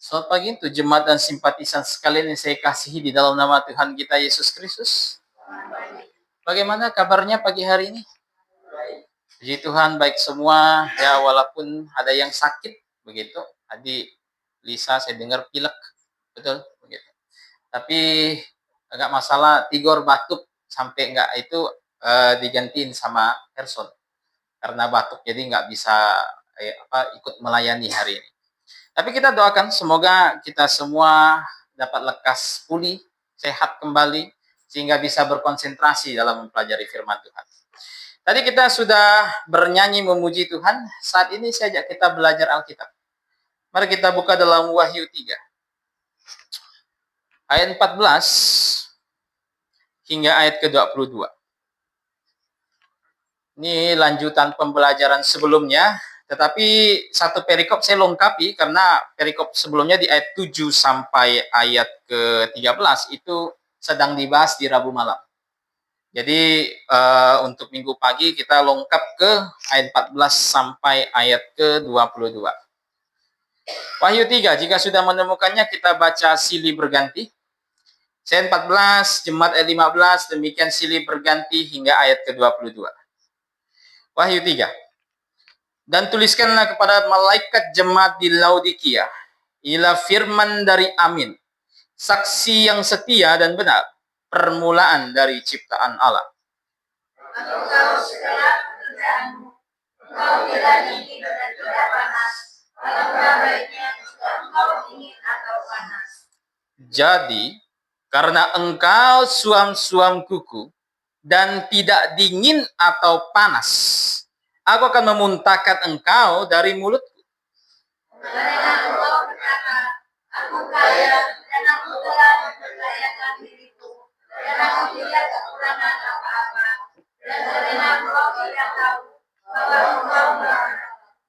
Selamat pagi untuk jemaat dan simpatisan sekalian yang saya kasihi di dalam nama Tuhan kita Yesus Kristus. Bagaimana kabarnya pagi hari ini? Puji Tuhan, baik semua. Ya, walaupun ada yang sakit, begitu. Tadi Lisa saya dengar pilek, betul, begitu. Tapi enggak masalah, Tigor batuk sampai enggak itu digantiin sama Herson karena batuk, jadi enggak bisa ikut melayani hari ini. Tapi kita doakan semoga kita semua dapat lekas pulih, sehat kembali, sehingga bisa berkonsentrasi dalam mempelajari firman Tuhan. Tadi kita sudah bernyanyi memuji Tuhan, saat ini saya ajak kita belajar Alkitab. Mari kita buka dalam Wahyu 3. Ayat 14 hingga ayat ke-22. Ini lanjutan pembelajaran sebelumnya. Tetapi satu perikop saya lengkapi karena perikop sebelumnya di ayat 7 sampai ayat ke-13 itu sedang dibahas di Rabu malam. Jadi untuk minggu pagi kita lengkap ke ayat 14 sampai ayat ke-22. Wahyu 3, jika sudah menemukannya kita baca silih berganti. Ayat 14, jemaat ayat 15, demikian silih berganti hingga ayat ke-22. Wahyu 3. Dan tuliskanlah kepada malaikat jemaat di Laodikia, inilah firman dari Amin, saksi yang setia dan benar, permulaan dari ciptaan Allah. Engkau segala pekerjaanmu, engkau tidak dingin dan tidak panas, alangkah baiknya jika engkau dingin atau panas. Jadi, karena engkau suam-suam kuku dan tidak dingin atau panas, aku akan memuntahkan engkau dari mulutku. Karena engkau berkata, aku kaya dan aku telah memperkayakan diriku, dan aku tidak kekurangan apa-apa. Dan karena engkau tidak tahu bahwa engkau marah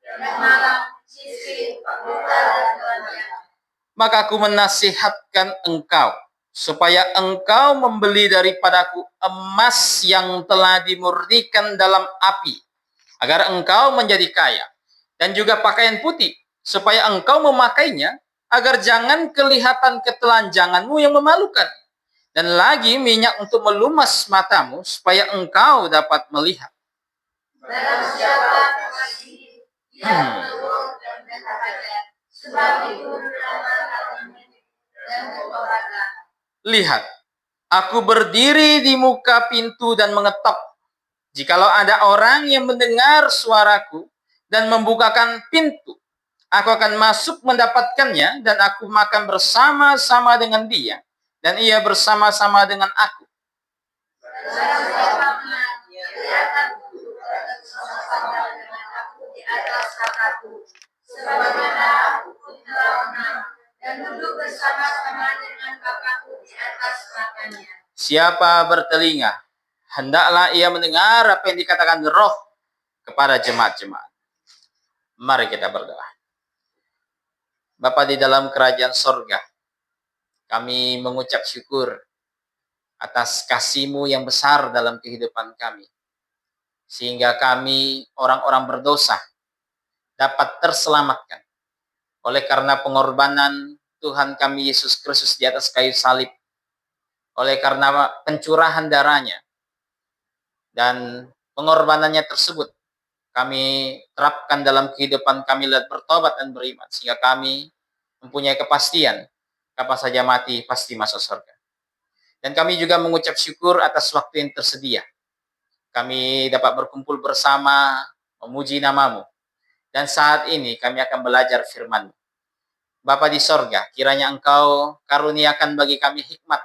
dan malam, miskin, buta dan telanjang. Maka aku menasihatkan engkau, supaya engkau membeli daripadaku emas yang telah dimurnikan dalam api, agar engkau menjadi kaya, dan juga pakaian putih, supaya engkau memakainya, agar jangan kelihatan ketelanjanganmu yang memalukan, dan lagi minyak untuk melumas matamu, supaya engkau dapat melihat. Barang siapa mengasihi, ia menurut dan bersahaja, sebab itu dan bertobatlah. Lihat, aku berdiri di muka pintu dan mengetok. Jikalau ada orang yang mendengar suaraku dan membukakan pintu, aku akan masuk mendapatkannya dan aku makan bersama-sama dengan dia dan ia bersama-sama dengan aku. Siapa bertelinga, hendaklah ia mendengar apa yang dikatakan Roh kepada jemaat-jemaat. Mari kita berdoa. Bapa di dalam kerajaan sorga, kami mengucap syukur atas kasih-Mu yang besar dalam kehidupan kami. Sehingga kami, orang-orang berdosa, dapat terselamatkan oleh karena pengorbanan Tuhan kami Yesus Kristus di atas kayu salib. Oleh karena pencurahan darahnya dan pengorbanannya tersebut, kami terapkan dalam kehidupan kami lewat bertobat dan beriman, sehingga kami mempunyai kepastian kapan saja mati pasti masuk surga. Dan kami juga mengucap syukur atas waktu yang tersedia. Kami dapat berkumpul bersama, memuji nama-Mu. Dan saat ini kami akan belajar firman-Mu. Bapa di sorga, kiranya Engkau karuniakan bagi kami hikmat,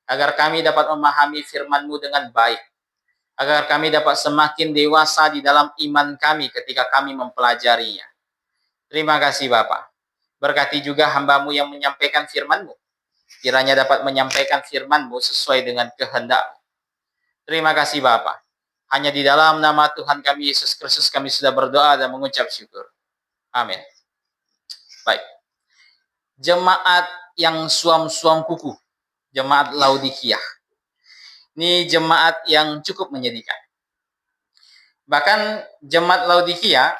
agar kami dapat memahami firman-Mu dengan baik. Agar kami dapat semakin dewasa di dalam iman kami ketika kami mempelajarinya. Terima kasih Bapa. Berkati juga hamba-Mu yang menyampaikan firman-Mu. Kiranya dapat menyampaikan firman-Mu sesuai dengan kehendak-Mu. Terima kasih Bapa. Hanya di dalam nama Tuhan kami Yesus Kristus kami sudah berdoa dan mengucap syukur. Amin. Baik. Jemaat yang suam-suam kuku. Jemaat Laodikia. Ini jemaat yang cukup menyedihkan. Bahkan jemaat Laodikia,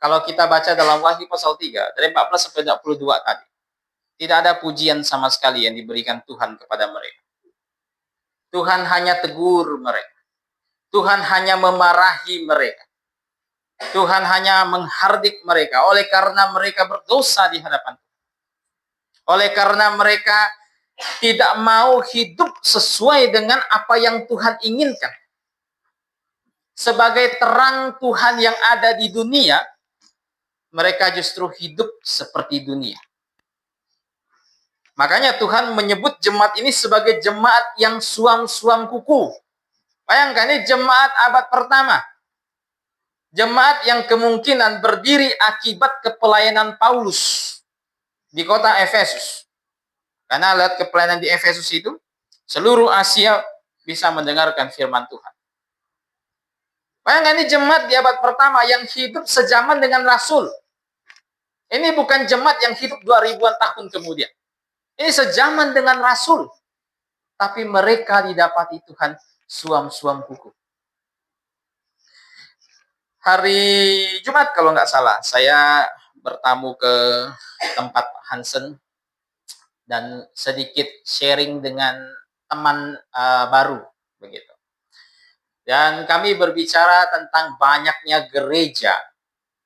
kalau kita baca dalam Wahyu pasal 3, dari 14 sampai 22 tadi, tidak ada pujian sama sekali yang diberikan Tuhan kepada mereka. Tuhan hanya tegur mereka. Tuhan hanya memarahi mereka. Tuhan hanya menghardik mereka oleh karena mereka berdosa di hadapan Tuhan. Oleh karena mereka tidak mau hidup sesuai dengan apa yang Tuhan inginkan. Sebagai terang Tuhan yang ada di dunia, mereka justru hidup seperti dunia. Makanya Tuhan menyebut jemaat ini sebagai jemaat yang suam-suam kuku. Bayangkan, ini jemaat abad pertama. Jemaat yang kemungkinan berdiri akibat kepelayanan Paulus di kota Efesus. Karena lihat kepelayanan di Efesus itu, seluruh Asia bisa mendengarkan firman Tuhan. Bayangkan, ini jemaat di abad pertama yang hidup sejaman dengan Rasul. Ini bukan jemaat yang hidup 2000-an tahun kemudian. Ini sejaman dengan Rasul. Tapi mereka didapati Tuhan suam-suam kuku. Hari Jumat kalau nggak salah, saya bertamu ke tempat Hansen dan sedikit sharing dengan teman baru, begitu. Dan kami berbicara tentang banyaknya gereja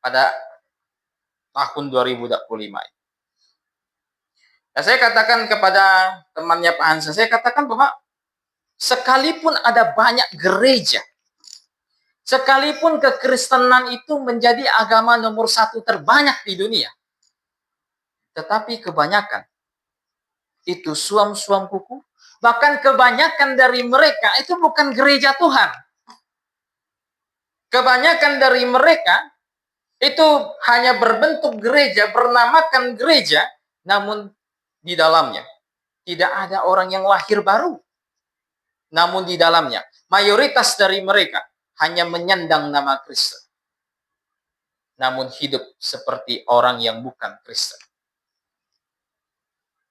pada tahun 2025. Dan saya katakan kepada temannya Pak Hansen, saya katakan bahwa sekalipun ada banyak gereja, sekalipun kekristenan itu menjadi agama nomor 1 terbanyak di dunia, tetapi kebanyakan itu suam-suam kuku. Bahkan kebanyakan dari mereka itu bukan gereja Tuhan. Kebanyakan dari mereka itu hanya berbentuk gereja, bernamakan gereja, namun di dalamnya tidak ada orang yang lahir baru. Namun di dalamnya, mayoritas dari mereka hanya menyandang nama Kristen. Namun hidup seperti orang yang bukan Kristen.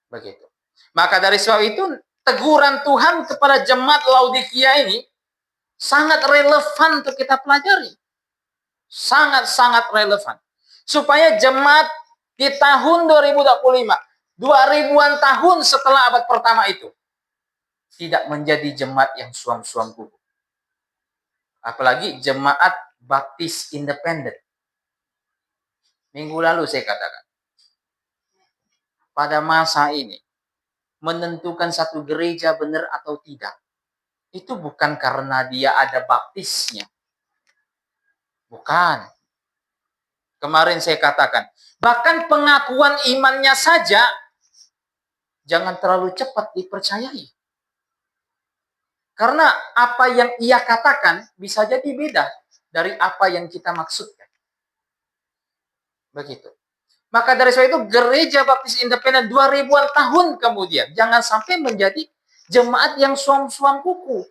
Begitu. Maka dari sebab itu, teguran Tuhan kepada jemaat Laodikia ini sangat relevan untuk kita pelajari. Sangat-sangat relevan. Supaya jemaat di tahun 2025, 2000-an tahun setelah abad pertama itu, tidak menjadi jemaat yang suam-suam kuku. Apalagi jemaat baptis independen. Minggu lalu saya katakan, pada masa ini, menentukan satu gereja benar atau tidak, itu bukan karena dia ada baptisnya. Bukan. Kemarin saya katakan, bahkan pengakuan imannya saja, jangan terlalu cepat dipercayai. Karena apa yang ia katakan bisa jadi beda dari apa yang kita maksudkan. Begitu. Maka dari sebab itu gereja baptis independen 2000-an tahun kemudian jangan sampai menjadi jemaat yang suam-suam kuku.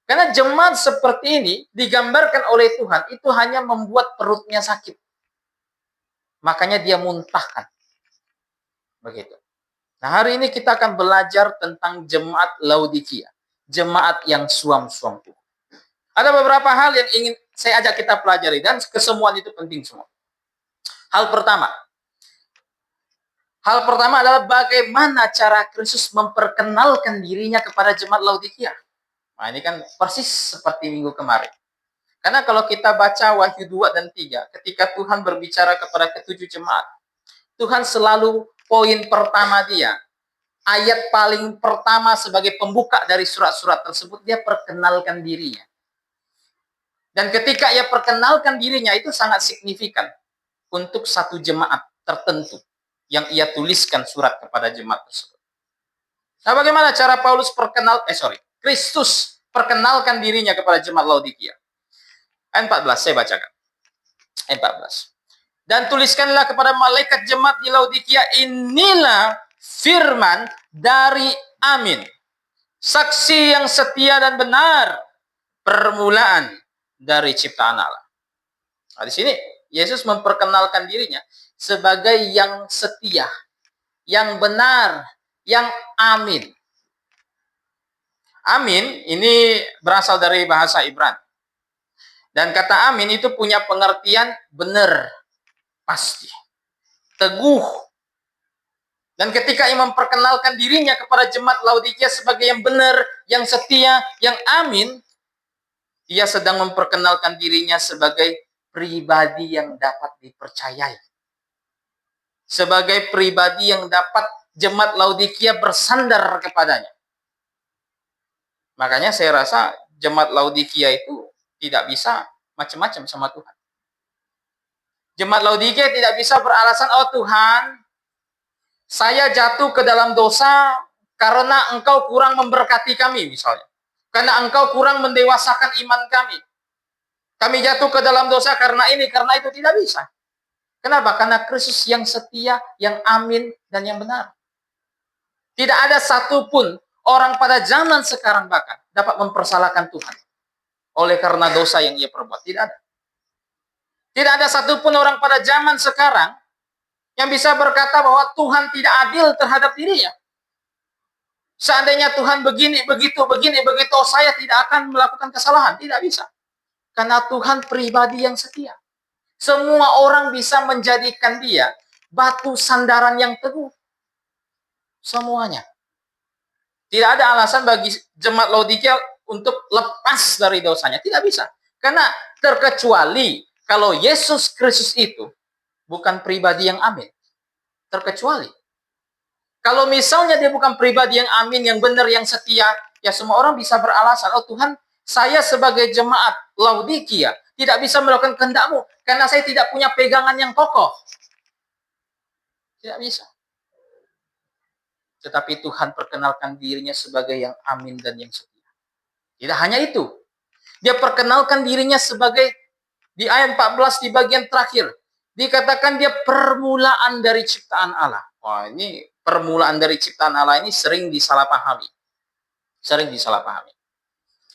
Karena jemaat seperti ini digambarkan oleh Tuhan itu hanya membuat perutnya sakit. Makanya dia muntahkan. Begitu. Nah, hari ini kita akan belajar tentang jemaat Laodikia. Jemaat yang suam-suam kuku. Ada beberapa hal yang ingin saya ajak kita pelajari dan kesemuaan itu penting semua. Hal pertama adalah bagaimana cara Kristus memperkenalkan dirinya kepada jemaat Laodikia. Nah, ini kan persis seperti minggu kemarin. Karena kalau kita baca Wahyu 2 dan 3, ketika Tuhan berbicara kepada ketujuh jemaat, Tuhan selalu poin pertama dia, ayat paling pertama sebagai pembuka dari surat-surat tersebut, dia perkenalkan dirinya. Dan ketika ia perkenalkan dirinya, itu sangat signifikan untuk satu jemaat tertentu yang ia tuliskan surat kepada jemaat tersebut. Nah, bagaimana cara Kristus perkenalkan dirinya kepada jemaat Laodikia? Ayat 14, saya bacakan. Ayat 14. Dan tuliskanlah kepada malaikat jemaat di Laodikia, inilah firman dari Amin, saksi yang setia dan benar, permulaan dari ciptaan Allah. Nah, di sini Yesus memperkenalkan dirinya sebagai yang setia, yang benar, yang amin. Amin ini berasal dari bahasa Ibrani. Dan kata amin itu punya pengertian benar, pasti, teguh. Dan ketika ia memperkenalkan dirinya kepada jemaat Laodikia sebagai yang benar, yang setia, yang amin, ia sedang memperkenalkan dirinya sebagai pribadi yang dapat dipercayai. Sebagai pribadi yang dapat jemaat Laodikia bersandar kepadanya. Makanya saya rasa jemaat Laodikia itu tidak bisa macam-macam sama Tuhan. Jemaat Laodikia tidak bisa beralasan, oh Tuhan, saya jatuh ke dalam dosa karena Engkau kurang memberkati kami misalnya. Karena Engkau kurang mendewasakan iman kami. Kami jatuh ke dalam dosa karena ini, karena itu, tidak bisa. Kenapa? Karena Kristus yang setia, yang amin, dan yang benar. Tidak ada satupun orang pada zaman sekarang bahkan dapat mempersalahkan Tuhan oleh karena dosa yang ia perbuat. Tidak ada. Tidak ada satupun orang pada zaman sekarang yang bisa berkata bahwa Tuhan tidak adil terhadap dirinya. Seandainya Tuhan begini, begitu, oh, saya tidak akan melakukan kesalahan. Tidak bisa. Karena Tuhan pribadi yang setia. Semua orang bisa menjadikan dia batu sandaran yang teguh. Semuanya. Tidak ada alasan bagi jemaat Laodikia untuk lepas dari dosanya. Tidak bisa. Karena terkecuali kalau Yesus Kristus itu bukan pribadi yang amin. Terkecuali. Kalau misalnya dia bukan pribadi yang amin, yang benar, yang setia, ya semua orang bisa beralasan, oh Tuhan, saya sebagai jemaat Laodikia tidak bisa melakukan kehendak-Mu karena saya tidak punya pegangan yang kokoh. Tidak bisa. Tetapi Tuhan perkenalkan dirinya sebagai yang amin dan yang setia. Tidak hanya itu. Dia perkenalkan dirinya sebagai, di ayat 14 di bagian terakhir, dikatakan dia permulaan dari ciptaan Allah. Wah, ini permulaan dari ciptaan Allah ini sering disalahpahami. Sering disalahpahami.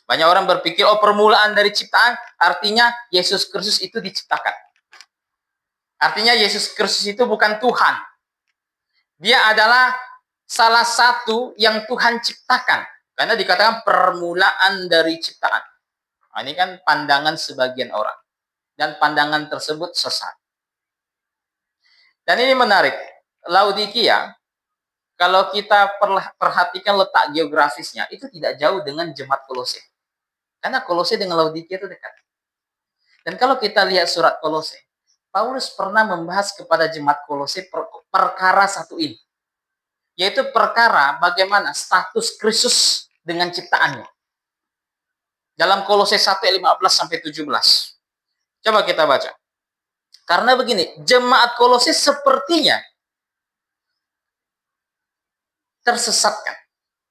Banyak orang berpikir, oh permulaan dari ciptaan artinya Yesus Kristus itu diciptakan. Artinya Yesus Kristus itu bukan Tuhan. Dia adalah salah satu yang Tuhan ciptakan. Karena dikatakan permulaan dari ciptaan. Nah, ini kan pandangan sebagian orang. Dan pandangan tersebut sesat. Dan ini menarik. Laodikia, kalau kita perhatikan letak geografisnya, itu tidak jauh dengan jemaat Kolose. Karena Kolose dengan Laodikia itu dekat. Dan kalau kita lihat surat Kolose, Paulus pernah membahas kepada jemaat Kolose perkara satu ini. Yaitu perkara bagaimana status Kristus dengan ciptaannya. Dalam Kolose 1 ayat 15 sampai 17. Coba kita baca. Karena begini, jemaat Kolose sepertinya tersesatkan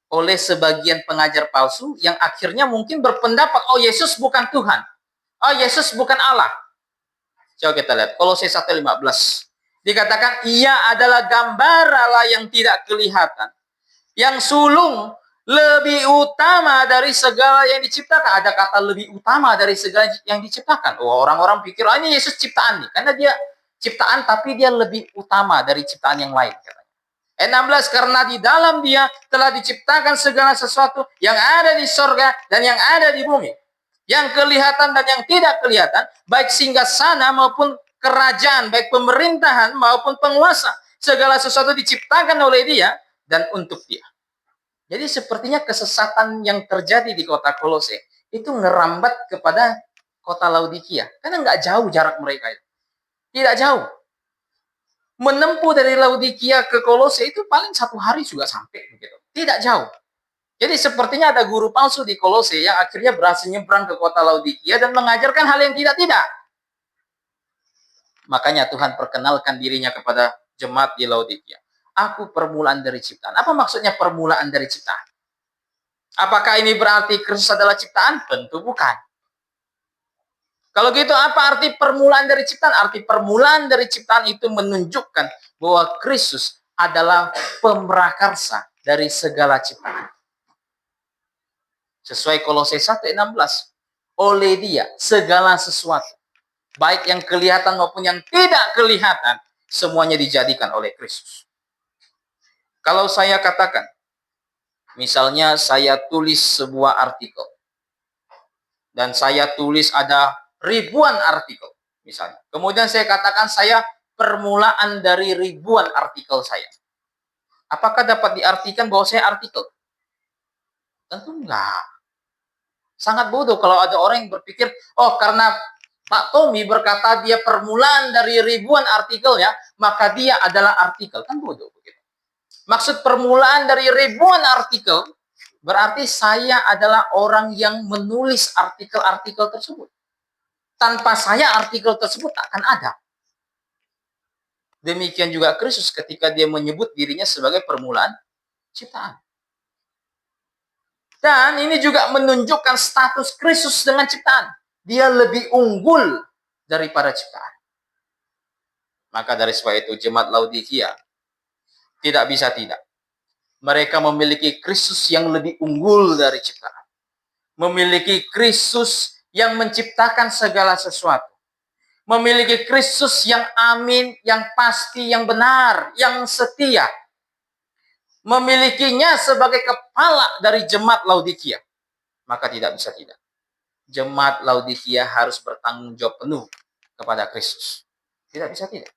oleh sebagian pengajar palsu yang akhirnya mungkin berpendapat, oh Yesus bukan Tuhan. Oh Yesus bukan Allah. Coba kita lihat, Kolose 1:15. Dikatakan, ia adalah gambar Allah yang tidak kelihatan. Yang sulung lebih utama dari segala yang diciptakan. Ada kata lebih utama dari segala yang diciptakan. Oh, orang-orang pikir, oh ini Yesus ciptaan nih. Karena dia ciptaan, tapi dia lebih utama dari ciptaan yang lain. 16, karena di dalam dia telah diciptakan segala sesuatu yang ada di sorga dan yang ada di bumi. Yang kelihatan dan yang tidak kelihatan, baik singgasana maupun kerajaan, baik pemerintahan maupun penguasa. Segala sesuatu diciptakan oleh dia dan untuk dia. Jadi sepertinya kesesatan yang terjadi di kota Kolose itu ngerambat kepada kota Laodikia. Karena nggak jauh jarak mereka itu. Tidak jauh. Menempuh dari Laodikia ke Kolose itu paling 1 hari juga sampai begitu. Tidak jauh. Jadi sepertinya ada guru palsu di Kolose yang akhirnya berhasil nyebrang ke kota Laodikia dan mengajarkan hal yang tidak-tidak. Makanya Tuhan perkenalkan dirinya kepada jemaat di Laodikia. Aku permulaan dari ciptaan. Apa maksudnya permulaan dari ciptaan? Apakah ini berarti Kristus adalah ciptaan? Tentu bukan. Kalau gitu apa arti permulaan dari ciptaan? Arti permulaan dari ciptaan itu menunjukkan bahwa Kristus adalah pemrakarsa dari segala ciptaan. Sesuai Kolose 1:16. Oleh dia segala sesuatu, baik yang kelihatan maupun yang tidak kelihatan, semuanya dijadikan oleh Kristus. Kalau saya katakan, Misalnya saya tulis sebuah artikel. Dan saya tulis ada ribuan artikel. Misalnya. Kemudian saya katakan saya permulaan dari ribuan artikel saya. Apakah dapat diartikan bahwa saya artikel? Tentu enggak. Sangat bodoh kalau ada orang yang berpikir, oh karena Pak Tommy berkata dia permulaan dari ribuan artikelnya, maka dia adalah artikel. Kan bodoh begitu. Maksud permulaan dari ribuan artikel, berarti saya adalah orang yang menulis artikel-artikel tersebut. Tanpa saya artikel tersebut akan ada. Demikian juga Kristus ketika dia menyebut dirinya sebagai permulaan ciptaan. Dan ini juga menunjukkan status Kristus dengan ciptaan. Dia lebih unggul daripada ciptaan. Maka dari sebab itu jemaat Laodikia tidak bisa tidak. Mereka memiliki Kristus yang lebih unggul dari ciptaan. Memiliki Kristus yang menciptakan segala sesuatu. Memiliki Kristus yang amin, yang pasti, yang benar, yang setia. Memilikinya sebagai kepala dari jemaat Laodikia. Maka tidak bisa tidak. Jemaat Laodikia harus bertanggung jawab penuh kepada Kristus. Tidak bisa tidak.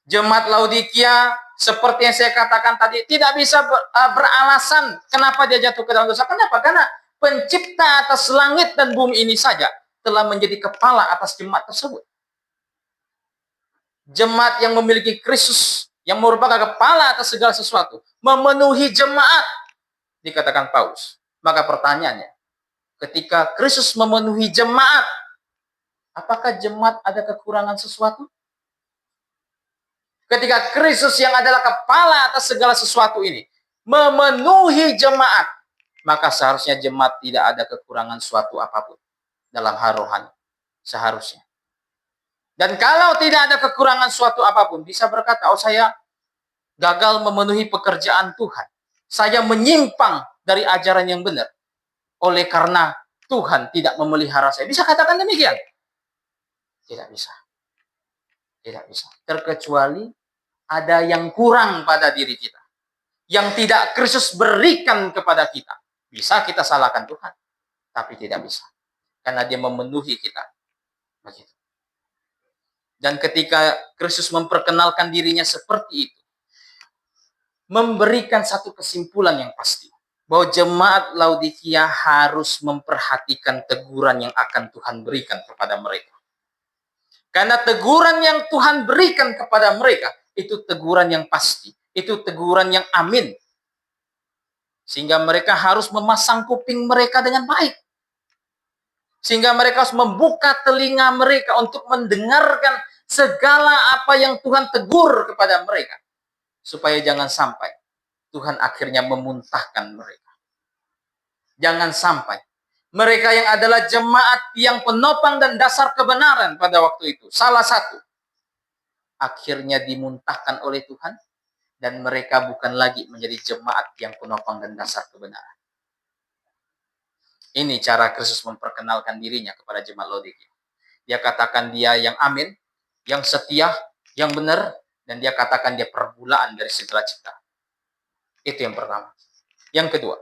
Jemaat Laodikia, seperti yang saya katakan tadi, tidak bisa beralasan kenapa dia jatuh ke dalam dosa. Kenapa? Karena pencipta atas langit dan bumi ini saja telah menjadi kepala atas jemaat tersebut. Jemaat yang memiliki Kristus, yang merupakan kepala atas segala sesuatu, memenuhi jemaat, dikatakan Paulus. Maka pertanyaannya, ketika Kristus memenuhi jemaat, apakah jemaat ada kekurangan sesuatu? Ketika Kristus yang adalah kepala atas segala sesuatu ini memenuhi jemaat, maka seharusnya jemaat tidak ada kekurangan suatu apapun dalam hal rohani. Seharusnya. Dan kalau tidak ada kekurangan suatu apapun, bisa berkata, oh saya gagal memenuhi pekerjaan Tuhan. Saya menyimpang dari ajaran yang benar. Oleh karena Tuhan tidak memelihara saya. Bisa katakan demikian? Tidak bisa. Tidak bisa. Terkecuali ada yang kurang pada diri kita. Yang tidak Kristus berikan kepada kita. Bisa kita salahkan Tuhan. Tapi tidak bisa. Karena dia memenuhi kita. Begitu. Dan ketika Kristus memperkenalkan dirinya seperti itu, memberikan satu kesimpulan yang pasti. Bahwa jemaat Laodikia harus memperhatikan teguran yang akan Tuhan berikan kepada mereka. Karena teguran yang Tuhan berikan kepada mereka, itu teguran yang pasti. Itu teguran yang amin. Sehingga mereka harus memasang kuping mereka dengan baik. Sehingga mereka harus membuka telinga mereka untuk mendengarkan segala apa yang Tuhan tegur kepada mereka. Supaya jangan sampai Tuhan akhirnya memuntahkan mereka. Jangan sampai mereka yang adalah jemaat yang penopang dan dasar kebenaran pada waktu itu, salah satu, akhirnya dimuntahkan oleh Tuhan, dan mereka bukan lagi menjadi jemaat yang penopang dan dasar kebenaran. Ini cara Kristus memperkenalkan dirinya kepada jemaat Laodikia. Dia katakan dia yang amin, yang setia, yang benar, dan dia katakan dia permulaan dari segala ciptaan. Itu yang pertama. Yang kedua,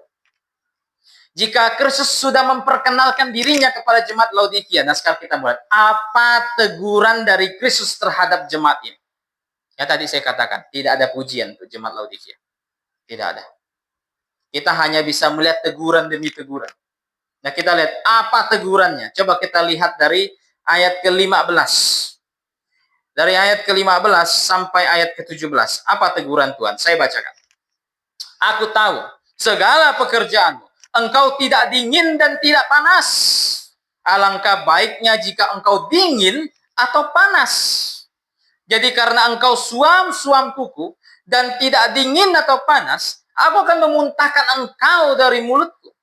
jika Kristus sudah memperkenalkan dirinya kepada jemaat Laodikia, nah sekarang kita mulai. Apa teguran dari Kristus terhadap jemaat ini? Ya tadi saya katakan, tidak ada pujian untuk jemaat Laodikia. Tidak ada. Kita hanya bisa melihat teguran demi teguran. Nah kita lihat apa tegurannya. Coba kita lihat dari ayat ke-15. Dari ayat ke-15 sampai ayat ke-17. Apa teguran Tuhan? Saya bacakan. Aku tahu segala pekerjaanmu. Engkau tidak dingin dan tidak panas. Alangkah baiknya jika engkau dingin atau panas. Jadi karena engkau suam-suam kuku dan tidak dingin atau panas, aku akan memuntahkan engkau dari mulutku.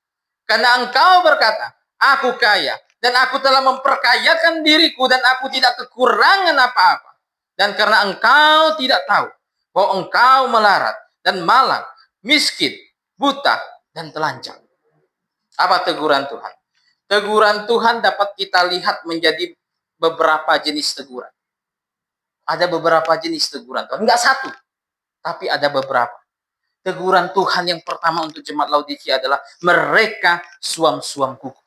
Karena engkau berkata, aku kaya dan aku telah memperkayakan diriku dan aku tidak kekurangan apa-apa. Dan karena engkau tidak tahu bahwa engkau melarat dan malang, miskin, buta, dan telanjang. Apa teguran Tuhan? Teguran Tuhan dapat kita lihat menjadi beberapa jenis teguran. Ada beberapa jenis teguran Tuhan. Enggak satu, tapi ada beberapa. Teguran Tuhan yang pertama untuk jemaat Laodikia adalah mereka suam-suam kuku.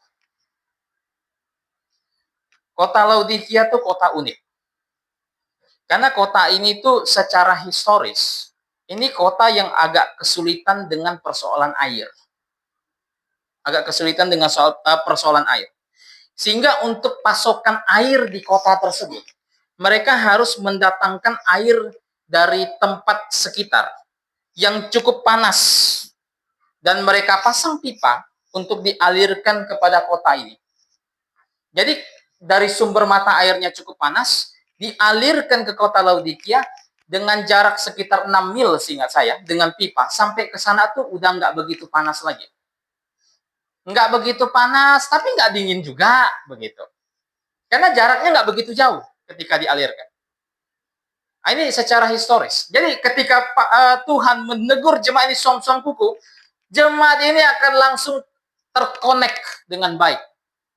Kota Laodikia itu kota unik. Karena kota ini tuh secara historis, ini kota yang agak kesulitan dengan persoalan air. Agak kesulitan dengan persoalan air. Sehingga untuk pasokan air di kota tersebut, mereka harus mendatangkan air dari tempat sekitar yang cukup panas. Dan mereka pasang pipa untuk dialirkan kepada kota ini. Jadi dari sumber mata airnya cukup panas, dialirkan ke kota Laodikia dengan jarak sekitar 6 mil seingat saya, dengan pipa. Sampai ke sana tuh udah nggak begitu panas lagi. Nggak begitu panas, tapi nggak dingin juga, begitu. Karena jaraknya nggak begitu jauh ketika dialirkan. Nah, ini secara historis. Jadi ketika Tuhan menegur jemaat ini suam-suam kuku, jemaat ini akan langsung terkonek dengan baik.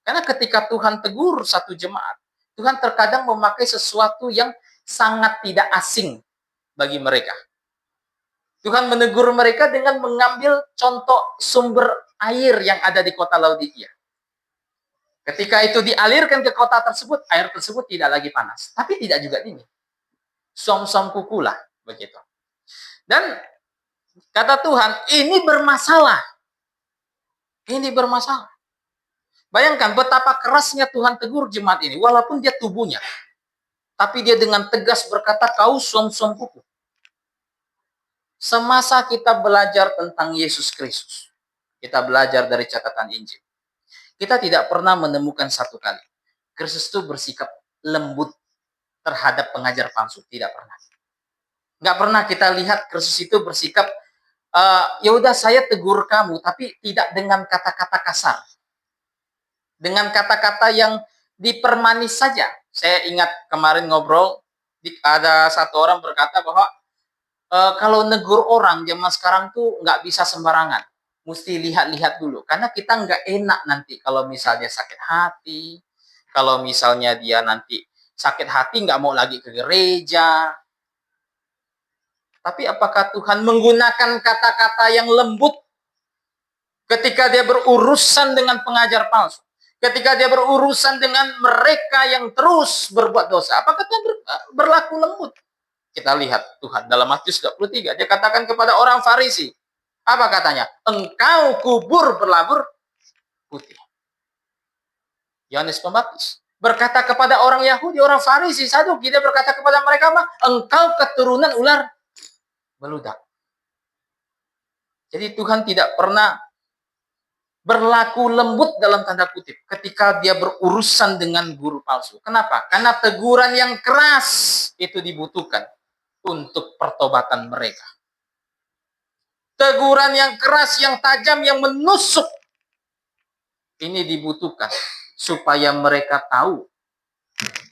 Karena ketika Tuhan tegur satu jemaat, Tuhan terkadang memakai sesuatu yang sangat tidak asing bagi mereka. Tuhan menegur mereka dengan mengambil contoh sumber air yang ada di kota Laodikia. Ketika itu dialirkan ke kota tersebut, air tersebut tidak lagi panas, tapi tidak juga dingin. Som-som kuku lah, begitu. Dan kata Tuhan, ini bermasalah. Ini bermasalah. Bayangkan betapa kerasnya Tuhan tegur jemaat ini, walaupun dia tubuhnya. Tapi dia dengan tegas berkata, kau som-som kuku. Semasa kita belajar tentang Yesus Kristus, kita belajar dari catatan Injil, kita tidak pernah menemukan satu kali Kristus itu bersikap lembut terhadap pengajar palsu. Tidak pernah. Nggak pernah kita lihat Kristus itu bersikap, ya udah saya tegur kamu, tapi tidak dengan kata-kata kasar. Dengan kata-kata yang dipermanis saja. Saya ingat kemarin ngobrol, ada satu orang berkata bahwa kalau negur orang zaman sekarang tuh nggak bisa sembarangan. Mesti lihat-lihat dulu. Karena kita nggak enak nanti kalau misalnya sakit hati. Kalau misalnya dia nanti sakit hati nggak mau lagi ke gereja. Tapi apakah Tuhan menggunakan kata-kata yang lembut ketika dia berurusan dengan pengajar palsu? Ketika dia berurusan dengan mereka yang terus berbuat dosa, apakah Tuhan berlaku lembut? Kita lihat Tuhan dalam Matius 23, dia katakan kepada orang Farisi, apa katanya? Engkau kubur berlabur putih. Yohanes Pembaptis berkata kepada orang Yahudi, orang Farisi, Saduki, dia berkata kepada mereka, engkau keturunan ular beludak. Jadi Tuhan tidak pernah berlaku lembut dalam tanda kutip ketika dia berurusan dengan guru palsu. Kenapa? Karena teguran yang keras itu dibutuhkan untuk pertobatan mereka. Teguran yang keras, yang tajam, yang menusuk ini dibutuhkan supaya mereka tahu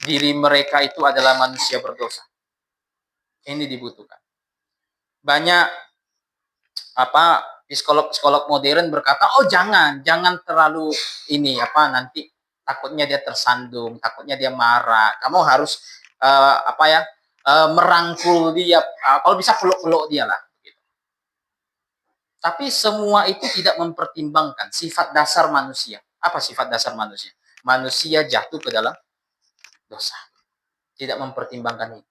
diri mereka itu adalah manusia berdosa. Ini dibutuhkan. Banyak psikolog modern berkata, oh jangan terlalu ini nanti takutnya dia tersandung, takutnya dia marah. Kamu harus merangkul dia, kalau bisa peluk-peluk dia lah. Gitu. Tapi semua itu tidak mempertimbangkan sifat dasar manusia. Apa sifat dasar manusia? Manusia jatuh ke dalam dosa. Tidak mempertimbangkan ini.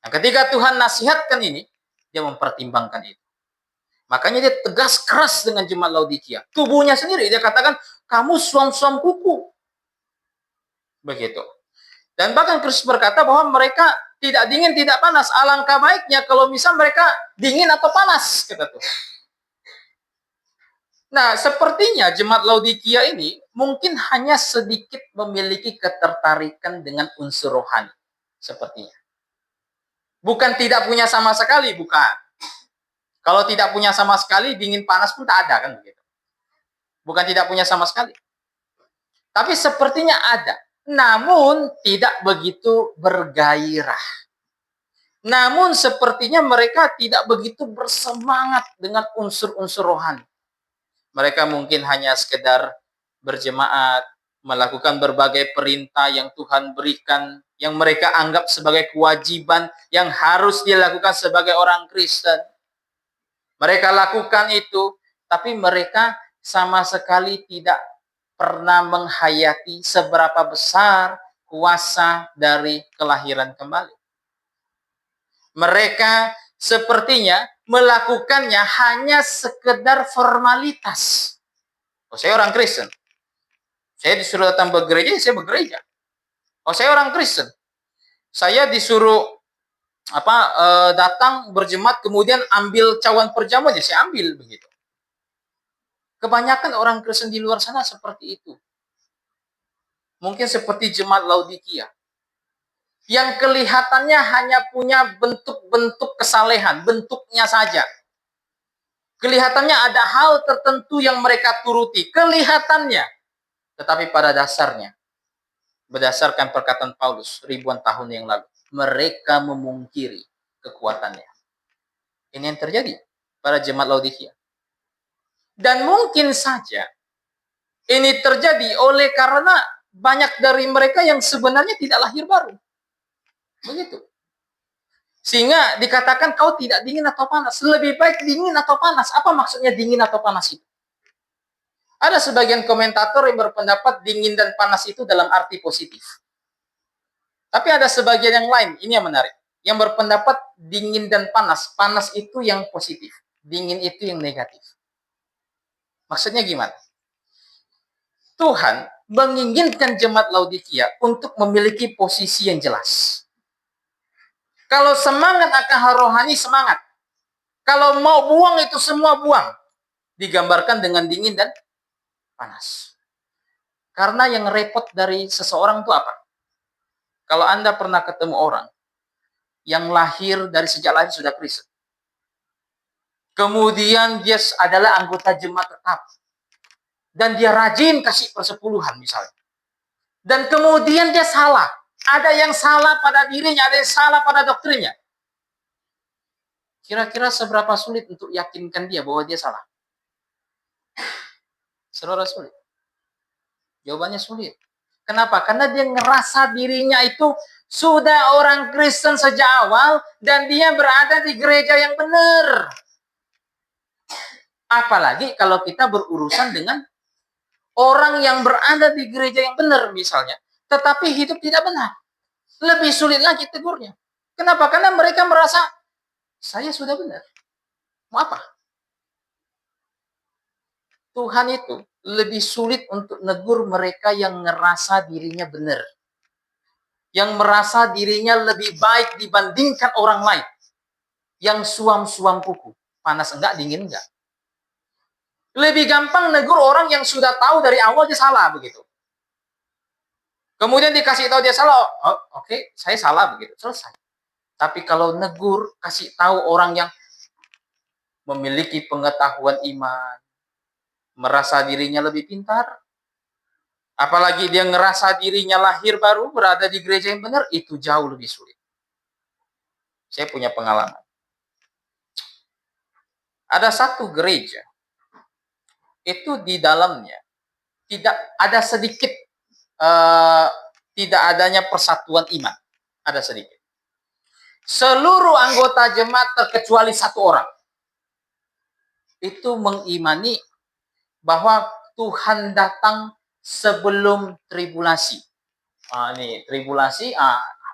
Nah, ketika Tuhan nasihatkan ini, dia mempertimbangkan itu. Makanya dia tegas keras dengan jemaat Laodikia. Tubuhnya sendiri dia katakan, kamu suam-suam kuku. Begitu. Dan bahkan Kristus berkata bahwa mereka tidak dingin, tidak panas. Alangkah baiknya kalau misal mereka dingin atau panas, kata Tuhan. Nah, sepertinya jemaat Laodikia ini mungkin hanya sedikit memiliki ketertarikan dengan unsur rohani. Sepertinya. Bukan tidak punya sama sekali, bukan. Kalau tidak punya sama sekali, dingin panas pun tak ada, kan begitu. Bukan tidak punya sama sekali. Tapi sepertinya ada. Namun tidak begitu bergairah. Namun sepertinya mereka tidak begitu bersemangat dengan unsur-unsur rohani. Mereka mungkin hanya sekedar berjemaat, melakukan berbagai perintah yang Tuhan berikan, yang mereka anggap sebagai kewajiban yang harus dilakukan sebagai orang Kristen. Mereka lakukan itu, tapi mereka sama sekali tidak pernah menghayati seberapa besar kuasa dari kelahiran kembali. Mereka sepertinya melakukannya hanya sekedar formalitas. Oh, saya orang Kristen. Saya disuruh datang bergereja, saya bergereja. Oh, saya orang Kristen. Saya disuruh datang berjemaat, kemudian ambil cawan perjamuan, ya saya ambil begitu. Kebanyakan orang Kristen di luar sana seperti itu. Mungkin seperti jemaat Laodikia, yang kelihatannya hanya punya bentuk-bentuk kesalehan, bentuknya saja. Kelihatannya ada hal tertentu yang mereka turuti, kelihatannya. Tetapi pada dasarnya, berdasarkan perkataan Paulus ribuan tahun yang lalu, mereka memungkiri kekuatannya. Ini yang terjadi pada jemaat Laodikia. Dan mungkin saja ini terjadi oleh karena banyak dari mereka yang sebenarnya tidak lahir baru. Begitu. Sehingga dikatakan kau tidak dingin atau panas. Lebih baik dingin atau panas. Apa maksudnya dingin atau panas itu? Ada sebagian komentator yang berpendapat dingin dan panas itu dalam arti positif. Tapi ada sebagian yang lain, ini yang menarik, yang berpendapat dingin dan panas. Panas itu yang positif, dingin itu yang negatif. Maksudnya gimana? Tuhan menginginkan jemaat Laodikia untuk memiliki posisi yang jelas. Kalau semangat akan hal rohani, semangat. Kalau mau buang itu semua buang. Digambarkan dengan dingin dan panas. Karena yang repot dari seseorang itu apa? Kalau Anda pernah ketemu orang yang lahir dari sejak lahir sudah Kristen. Kemudian dia adalah anggota jemaat tetap. Dan dia rajin kasih persepuluhan misalnya. Dan kemudian dia salah. Ada yang salah pada dirinya, ada yang salah pada doktrinnya. Kira-kira seberapa sulit untuk yakinkan dia bahwa dia salah? Saudara, sulit. Jawabannya sulit. Kenapa? Karena dia ngerasa dirinya itu sudah orang Kristen sejak awal dan dia berada di gereja yang benar. Apalagi kalau kita berurusan dengan orang yang berada di gereja yang benar misalnya, tetapi hidup tidak benar. Lebih sulit lagi tegurnya. Kenapa? Karena mereka merasa saya sudah benar. Mau apa? Tuhan itu lebih sulit untuk negur mereka yang ngerasa dirinya benar. Yang merasa dirinya lebih baik dibandingkan orang lain. Yang suam-suam kuku. Panas enggak, dingin enggak. Lebih gampang negur orang yang sudah tahu dari awal dia salah begitu. Kemudian dikasih tahu dia salah, oh, oke, saya salah begitu, selesai. Tapi kalau negur, kasih tahu orang yang memiliki pengetahuan iman, merasa dirinya lebih pintar, apalagi dia ngerasa dirinya lahir baru, berada di gereja yang benar, itu jauh lebih sulit. Saya punya pengalaman. Ada satu gereja, itu di dalamnya tidak ada sedikit tidak adanya persatuan iman. Ada sedikit. Seluruh anggota jemaat terkecuali satu orang itu mengimani bahwa Tuhan datang sebelum tribulasi. Ini tribulasi,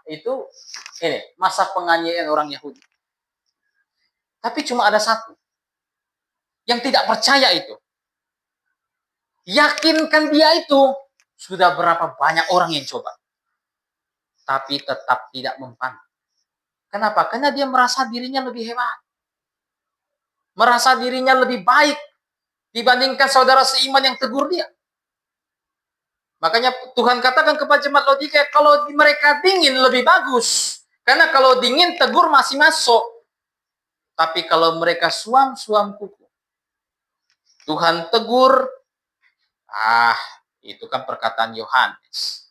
itu ini masa penganiayaan orang Yahudi. Tapi cuma ada satu yang tidak percaya itu. Yakinkan dia itu. Sudah berapa banyak orang yang coba. Tapi tetap tidak mempan. Kenapa? Karena dia merasa dirinya lebih hebat. Merasa dirinya lebih baik dibandingkan saudara seiman yang tegur dia. Makanya Tuhan katakan kepada jemaat Laodikia, kalau mereka dingin lebih bagus. Karena kalau dingin tegur masih masuk. Tapi kalau mereka suam-suam kuku, Tuhan tegur, itu kan perkataan Yohanes.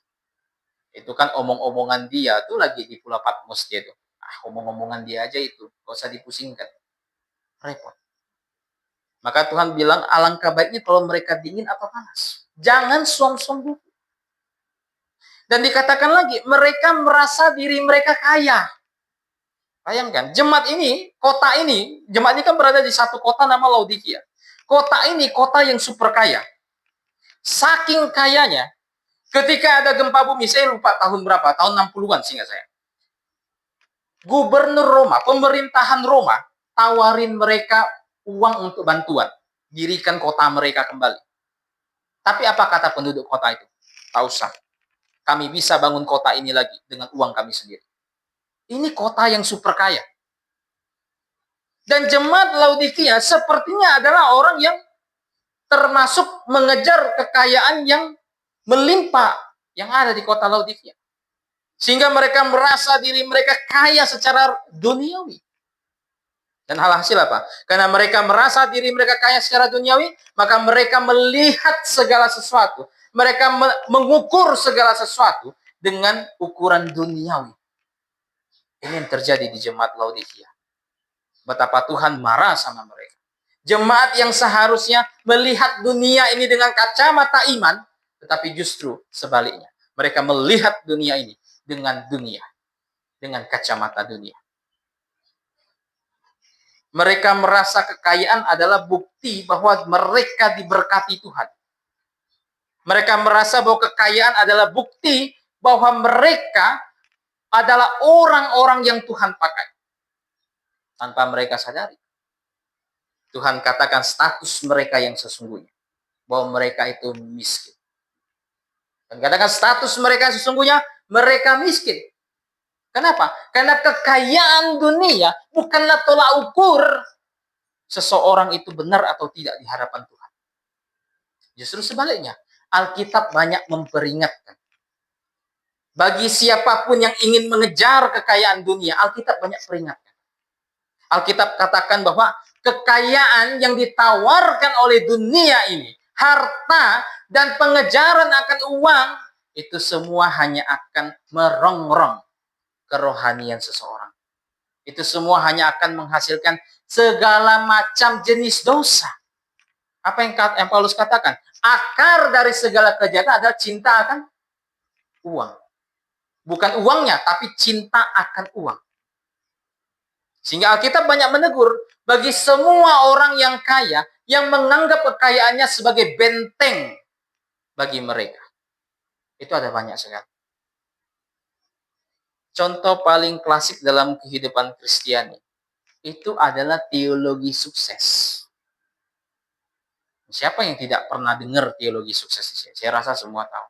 Itu kan omong-omongan dia tuh lagi di Pulau Patmos dia tuh. Omong-omongan dia aja itu, gak usah dipusingkan. Repot. Maka Tuhan bilang alangkah baiknya kalau mereka dingin atau panas. Jangan suam-suam kuku. Dan dikatakan lagi, mereka merasa diri mereka kaya. Bayangkan, jemaat ini kan berada di satu kota nama Laodikia. Kota ini kota yang super kaya. Saking kayanya, ketika ada gempa bumi, saya lupa tahun berapa, tahun 60-an seingat saya. Gubernur Roma, pemerintahan Roma, tawarin mereka uang untuk bantuan. Dirikan kota mereka kembali. Tapi apa kata penduduk kota itu? Tak usah. Kami bisa bangun kota ini lagi dengan uang kami sendiri. Ini kota yang super kaya. Dan jemaat Laodikia sepertinya adalah orang yang termasuk mengejar kekayaan yang melimpah yang ada di kota Laodikia. Sehingga mereka merasa diri mereka kaya secara duniawi. Dan hasil apa? Karena mereka merasa diri mereka kaya secara duniawi, maka mereka melihat segala sesuatu. Mereka mengukur segala sesuatu dengan ukuran duniawi. Ini yang terjadi di jemaat Laodikia. Betapa Tuhan marah sama mereka. Jemaat yang seharusnya melihat dunia ini dengan kacamata iman, tetapi justru sebaliknya. Mereka melihat dunia ini dengan kacamata dunia. Mereka merasa kekayaan adalah bukti bahwa mereka diberkati Tuhan. Mereka merasa bahwa kekayaan adalah bukti bahwa mereka adalah orang-orang yang Tuhan pakai. Tanpa mereka sadari. Tuhan katakan status mereka yang sesungguhnya. Bahwa mereka itu miskin. Dan katakan status mereka sesungguhnya, mereka miskin. Kenapa? Karena kekayaan dunia bukanlah tolak ukur seseorang itu benar atau tidak di hadapan Tuhan. Justru sebaliknya, Alkitab banyak memperingatkan. Bagi siapapun yang ingin mengejar kekayaan dunia, Alkitab banyak peringatkan. Alkitab katakan bahwa kekayaan yang ditawarkan oleh dunia ini, harta dan pengejaran akan uang, itu semua hanya akan merongrong kerohanian seseorang. Itu semua hanya akan menghasilkan segala macam jenis dosa. Apa yang Paulus katakan? Akar dari segala kejahatan adalah cinta akan uang. Bukan uangnya, tapi cinta akan uang. Sehingga Alkitab banyak menegur bagi semua orang yang kaya yang menganggap kekayaannya sebagai benteng bagi mereka. Itu ada banyak sekali. Contoh paling klasik dalam kehidupan Kristiani itu adalah teologi sukses. Siapa yang tidak pernah dengar teologi sukses? Saya rasa semua tahu.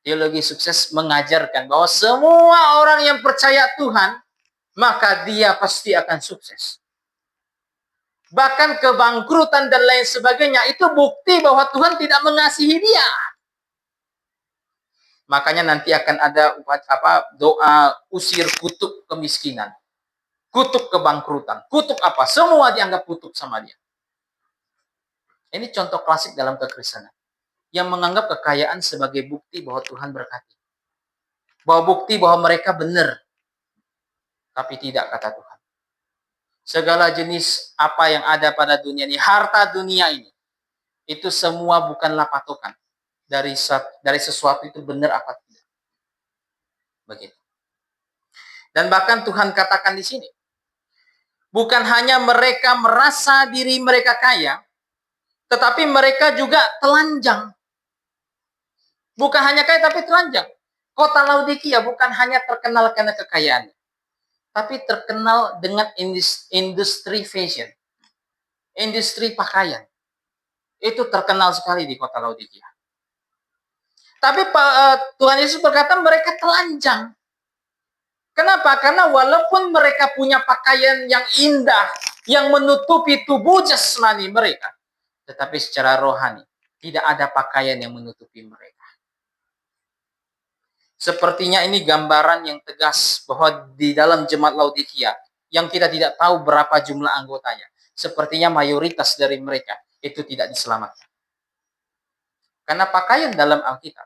Teologi sukses mengajarkan bahwa semua orang yang percaya Tuhan, maka dia pasti akan sukses. Bahkan kebangkrutan dan lain sebagainya itu bukti bahwa Tuhan tidak mengasihi dia. Makanya nanti akan ada doa usir kutuk kemiskinan, kutuk kebangkrutan, kutuk apa? Semua dianggap kutuk sama dia. Ini contoh klasik dalam kekristenan yang menganggap kekayaan sebagai bukti bahwa Tuhan berkati. Bahwa bukti bahwa mereka benar. Tapi tidak kata Tuhan. Segala jenis apa yang ada pada dunia ini, harta dunia ini, itu semua bukanlah patokan dari sesuatu itu benar apa tidak. Begitu. Dan bahkan Tuhan katakan di sini, bukan hanya mereka merasa diri mereka kaya, tetapi mereka juga telanjang. Bukan hanya kaya, tapi telanjang. Kota Laodikia bukan hanya terkenal karena kekayaannya, tapi terkenal dengan industri fashion. Industri pakaian. Itu terkenal sekali di kota Laodikia. Tapi Tuhan Yesus berkata mereka telanjang. Kenapa? Karena walaupun mereka punya pakaian yang indah, yang menutupi tubuh jasmani mereka, tetapi secara rohani, tidak ada pakaian yang menutupi mereka. Sepertinya ini gambaran yang tegas bahwa di dalam jemaat Laodikia, yang kita tidak tahu berapa jumlah anggotanya, sepertinya mayoritas dari mereka itu tidak diselamatkan. Karena pakaian dalam Alkitab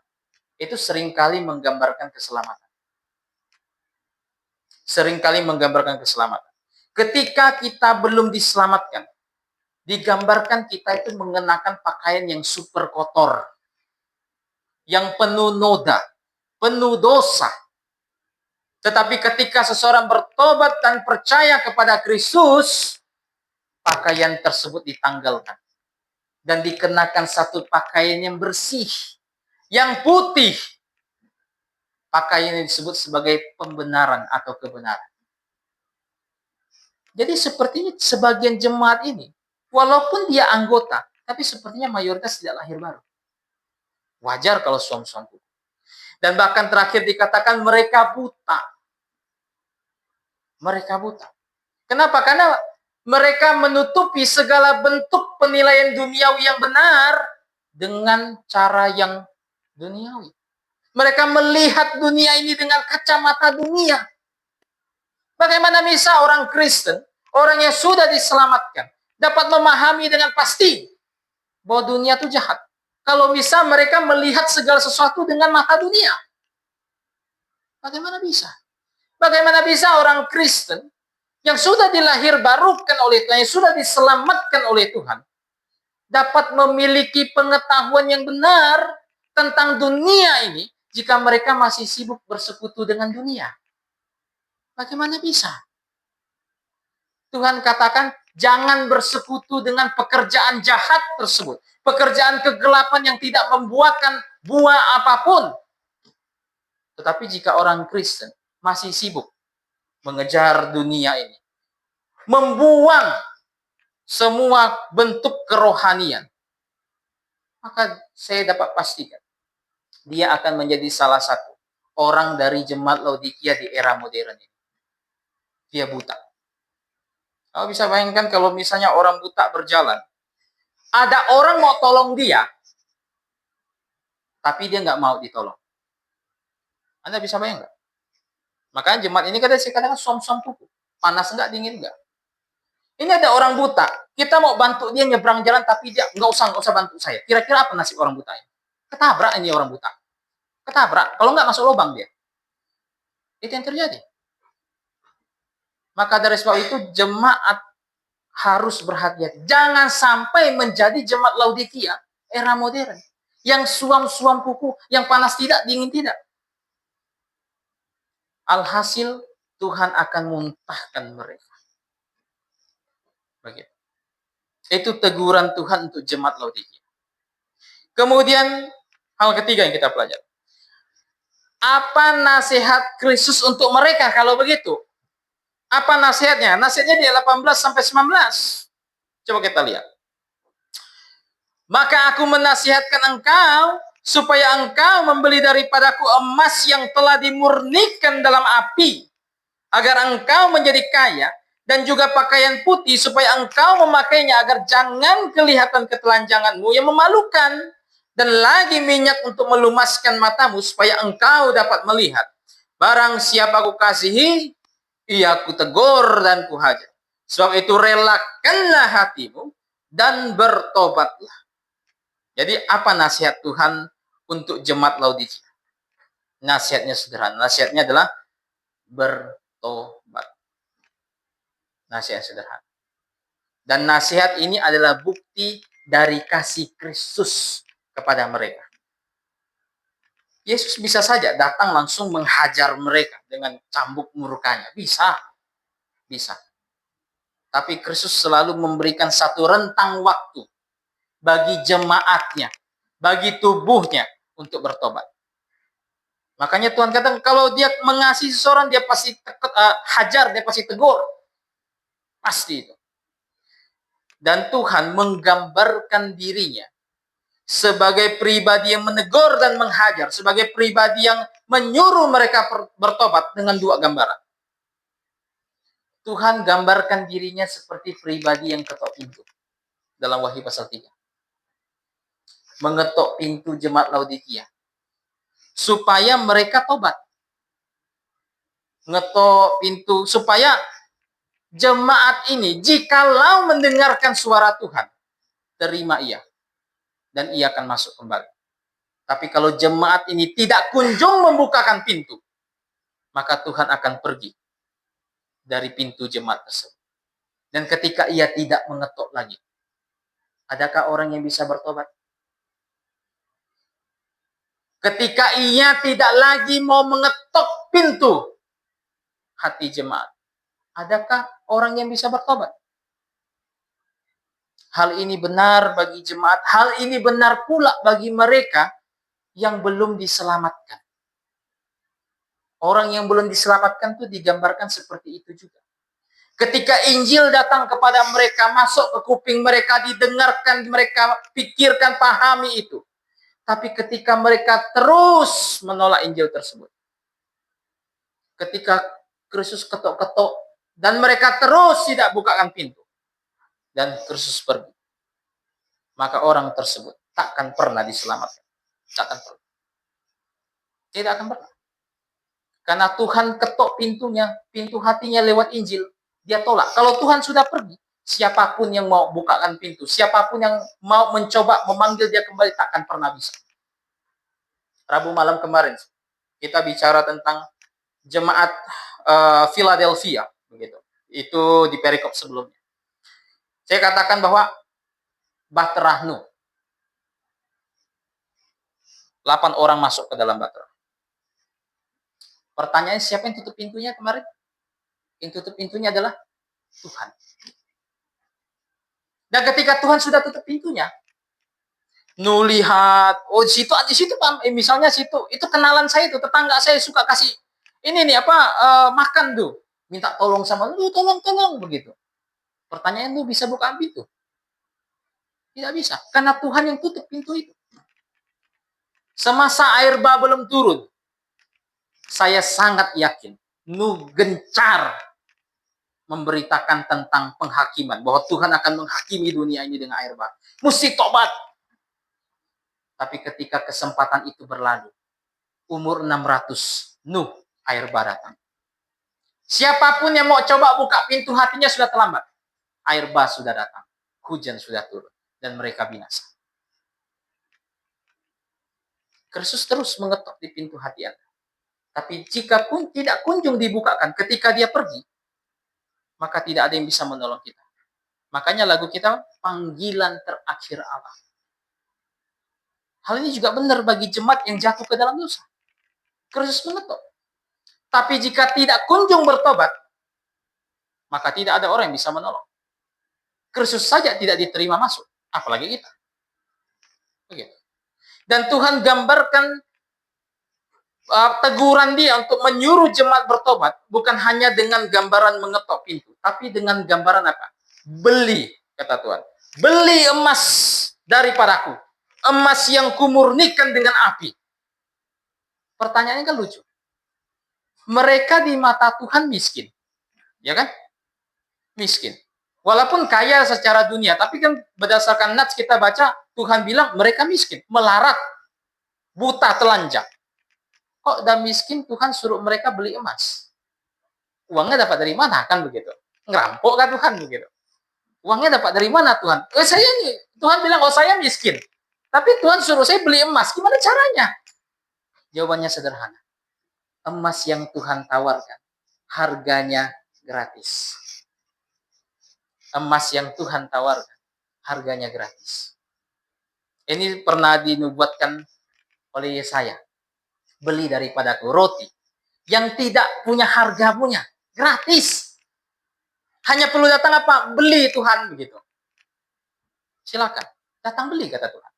itu seringkali menggambarkan keselamatan. Seringkali menggambarkan keselamatan. Ketika kita belum diselamatkan, digambarkan kita itu mengenakan pakaian yang super kotor, yang penuh noda, penuh dosa. Tetapi ketika seseorang bertobat dan percaya kepada Kristus, pakaian tersebut ditanggalkan dan dikenakan satu pakaian yang bersih, yang putih. Pakaian yang disebut sebagai pembenaran atau kebenaran. Jadi sepertinya sebagian jemaat ini, walaupun dia anggota, tapi sepertinya mayoritas tidak lahir baru. Wajar kalau suam-suam kuku. Dan bahkan terakhir dikatakan mereka buta. Mereka buta. Kenapa? Karena mereka menutupi segala bentuk penilaian duniawi yang benar dengan cara yang duniawi. Mereka melihat dunia ini dengan kacamata dunia. Bagaimana bisa orang Kristen, orang yang sudah diselamatkan, dapat memahami dengan pasti bahwa dunia itu jahat? Kalau bisa mereka melihat segala sesuatu dengan mata dunia. Bagaimana bisa? Bagaimana bisa orang Kristen yang sudah dilahir barukan oleh Tuhan, yang sudah diselamatkan oleh Tuhan, dapat memiliki pengetahuan yang benar tentang dunia ini jika mereka masih sibuk bersekutu dengan dunia? Bagaimana bisa? Tuhan katakan, jangan bersekutu dengan pekerjaan jahat tersebut. Pekerjaan kegelapan yang tidak membuahkan buah apapun. Tetapi jika orang Kristen masih sibuk mengejar dunia ini, membuang semua bentuk kerohanian, maka saya dapat pastikan, dia akan menjadi salah satu orang dari jemaat Laodikia di era modern ini. Dia buta. Kamu bisa bayangkan kalau misalnya orang buta berjalan, ada orang mau tolong dia, tapi dia nggak mau ditolong. Anda bisa bayangkan? Makanya jemaat ini saya katakan som-som kuku. Panas nggak, dingin nggak. Ini ada orang buta, kita mau bantu dia nyebrang jalan, tapi dia nggak usah bantu saya. Kira-kira apa nasib orang buta ini? Ketabrak ini orang buta. Ketabrak, kalau nggak masuk lubang dia. Itu yang terjadi. Maka dari sebab itu jemaat harus berhati-hati. Jangan sampai menjadi jemaat Laodikia era modern. Yang suam-suam kuku, yang panas tidak, dingin tidak. Alhasil Tuhan akan muntahkan mereka. Begitu. Itu teguran Tuhan untuk jemaat Laodikia. Kemudian hal ketiga yang kita pelajari. Apa nasihat Kristus untuk mereka kalau begitu? Apa nasihatnya? Nasihatnya di 18 sampai 19. Coba kita lihat. Maka aku menasihatkan engkau supaya engkau membeli daripadaku emas yang telah dimurnikan dalam api, agar engkau menjadi kaya, dan juga pakaian putih supaya engkau memakainya agar jangan kelihatan ketelanjanganmu yang memalukan, dan lagi minyak untuk melumaskan matamu supaya engkau dapat melihat. Barang siapa aku kasihi, ia ku tegur dan ku hajar. Sebab itu relakanlah hatimu dan bertobatlah. Jadi apa nasihat Tuhan untuk jemaat Laodikia? Nasihatnya sederhana. Nasihatnya adalah bertobat. Nasihat sederhana. Dan nasihat ini adalah bukti dari kasih Kristus kepada mereka. Yesus bisa saja datang langsung menghajar mereka dengan cambuk murkanya. Bisa. Bisa. Tapi Kristus selalu memberikan satu rentang waktu bagi jemaatnya, bagi tubuhnya untuk bertobat. Makanya Tuhan katakan kalau dia mengasihi seseorang, dia pasti hajar, dia pasti tegur. Pasti itu. Dan Tuhan menggambarkan dirinya sebagai pribadi yang menegur dan menghajar, sebagai pribadi yang menyuruh mereka bertobat dengan dua gambaran. Tuhan gambarkan dirinya seperti pribadi yang ketok pintu dalam Wahyu pasal 3. Mengetok pintu jemaat Laodikia supaya mereka tobat. Ngetok pintu supaya jemaat ini jikalau mendengarkan suara Tuhan, terima ia dan ia akan masuk kembali. Tapi kalau jemaat ini tidak kunjung membukakan pintu, maka Tuhan akan pergi dari pintu jemaat tersebut. Dan ketika ia tidak mengetok lagi, adakah orang yang bisa bertobat? Ketika ia tidak lagi mau mengetok pintu, hati jemaat. Adakah orang yang bisa bertobat? Hal ini benar bagi jemaat, hal ini benar pula bagi mereka yang belum diselamatkan. Orang yang belum diselamatkan itu digambarkan seperti itu juga. Ketika Injil datang kepada mereka, masuk ke kuping mereka, didengarkan, mereka pikirkan, pahami itu. Tapi ketika mereka terus menolak Injil tersebut, ketika Kristus ketok-ketok, dan mereka terus tidak bukakan pintu, dan Kristus pergi, maka orang tersebut takkan pernah diselamatkan. Takkan pernah. Tidak akan pernah. Karena Tuhan ketok pintunya, pintu hatinya lewat Injil, dia tolak. Kalau Tuhan sudah pergi, siapapun yang mau bukakan pintu, siapapun yang mau mencoba memanggil dia kembali, takkan pernah bisa. Rabu malam kemarin, kita bicara tentang jemaat Philadelphia, begitu. Itu di perikop sebelumnya. Saya katakan bahwa Bahtera Nuh, 8 orang masuk ke dalam Bahtera. Pertanyaannya, siapa yang tutup pintunya kemarin? Yang tutup pintunya adalah Tuhan. Dan ketika Tuhan sudah tutup pintunya, Nuh lihat, oh di situ misalnya situ, itu kenalan saya itu, tetangga saya suka kasih ini nih makan tuh, minta tolong sama lu, tolong begitu. Pertanyaan, lu bisa buka pintu? Tidak bisa, karena Tuhan yang tutup pintu itu. Semasa air bah belum turun, saya sangat yakin Nuh gencar memberitakan tentang penghakiman, bahwa Tuhan akan menghakimi dunia ini dengan air bah. Mesti tobat. Tapi ketika kesempatan itu berlalu, umur 600, Nuh, air bah datang. Siapapun yang mau coba buka pintu hatinya sudah terlambat. Air bah sudah datang, hujan sudah turun, dan mereka binasa. Kristus terus mengetok di pintu hati Anda. Tapi jika tidak kunjung dibukakan ketika dia pergi, maka tidak ada yang bisa menolong kita. Makanya lagu kita, panggilan terakhir Allah. Hal ini juga benar bagi jemaat yang jatuh ke dalam dosa. Kristus mengetok. Tapi jika tidak kunjung bertobat, maka tidak ada orang yang bisa menolong. Kristus saja tidak diterima masuk, apalagi kita. Begitu. Dan Tuhan gambarkan teguran dia untuk menyuruh jemaat bertobat, bukan hanya dengan gambaran mengetok pintu, tapi dengan gambaran apa? Beli, kata Tuhan. Beli emas daripadaku. Emas yang kumurnikan dengan api. Pertanyaannya kan lucu. Mereka di mata Tuhan miskin. Ya kan? Miskin. Walaupun kaya secara dunia, tapi kan berdasarkan nats kita baca, Tuhan bilang mereka miskin, melarat, buta, telanjang. Kok udah miskin Tuhan suruh mereka beli emas? Uangnya dapat dari mana? Kan begitu. Ngerampok kan Tuhan begitu. Uangnya dapat dari mana Tuhan? Saya nih, Tuhan bilang, oh saya miskin. Tapi Tuhan suruh saya beli emas. Gimana caranya? Jawabannya sederhana. Emas yang Tuhan tawarkan, harganya gratis. Emas yang Tuhan tawarkan, harganya gratis. Ini pernah dinubuatkan oleh Yesaya. Beli daripadaku roti yang tidak punya harga punya, gratis. Hanya perlu datang apa? Beli Tuhan begitu. Silakan, datang beli kata Tuhan.